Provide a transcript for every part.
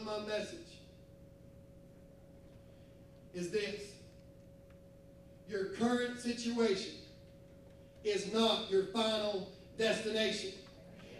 my message is this. Your current situation is not your final destination.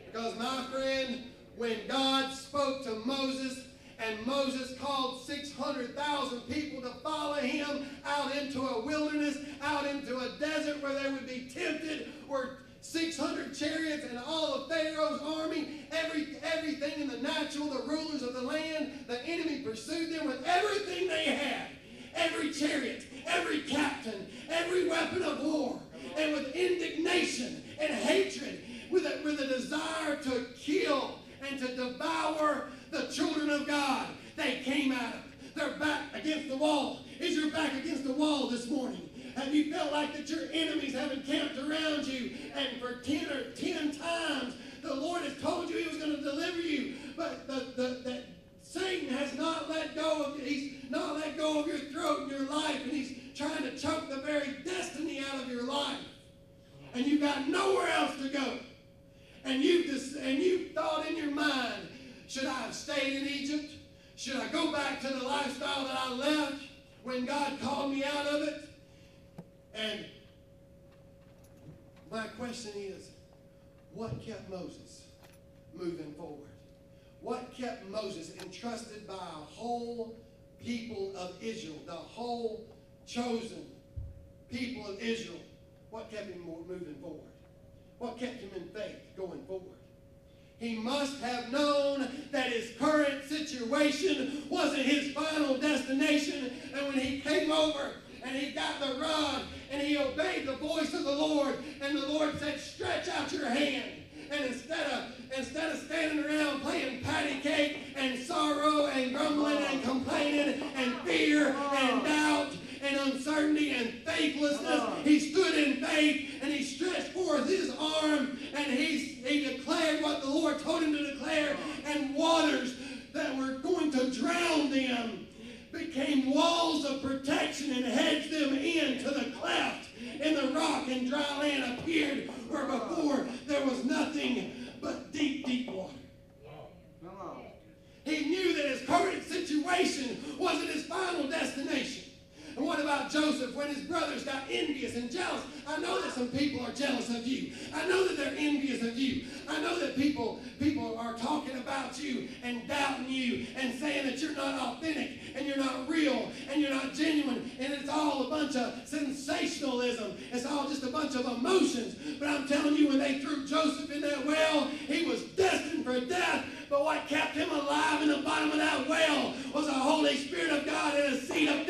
Because, my friend, when God spoke to Moses, and Moses called 600,000 people to follow him out into a wilderness, out into a desert where they would be tempted, where 600 chariots and all of Pharaoh's army, everything in the natural, the rulers of the land, the enemy pursued them with everything they had. Every chariot, every captain, every weapon of war, and with indignation and hatred, with a desire to kill and to devour the children of God, they came at them. They're back against the wall. Is your back against the wall this morning? Have you felt like that your enemies have encamped around you, and for 10 times the Lord has told you he was going to deliver you, but that Satan has not let go of you. He's not let go of your throat and your life, and he's trying to choke the very destiny out of your life. And you've got nowhere else to go. And you've thought in your mind, should I have stayed in Egypt? Should I go back to the lifestyle that I left when God called me out of it? And my question is, what kept Moses moving forward? What kept Moses entrusted by a whole people of Israel, the whole chosen people of Israel? What kept him moving forward? What kept him in faith going forward? He must have known that his current situation wasn't his final destination. And when he came over and he got the rod and he obeyed the voice of the Lord, and the Lord said, stretch out your hand. And instead of standing around playing patty cake and sorrow and grumbling and complaining and fear and doubt and uncertainty and faithlessness, he stood in faith and he stretched forth his arm and he declared what the Lord told him to declare, and waters that were going to drown them became walls of protection and hedged them in to the cleft in the rock, and dry land appeared where before there was nothing but deep, deep water. He knew that his current situation wasn't his final destination. And what about Joseph when his brothers got envious and jealous? I know that some people are jealous of you. I know that they're envious of you. I know that people are talking about you and doubting you and saying that you're not authentic and you're not real and you're not genuine, and it's all a bunch of sensationalism. It's all just a bunch of emotions. But I'm telling you, when they threw Joseph in that well, he was destined for death. But what kept him alive in the bottom of that well was the Holy Spirit of God and a seed of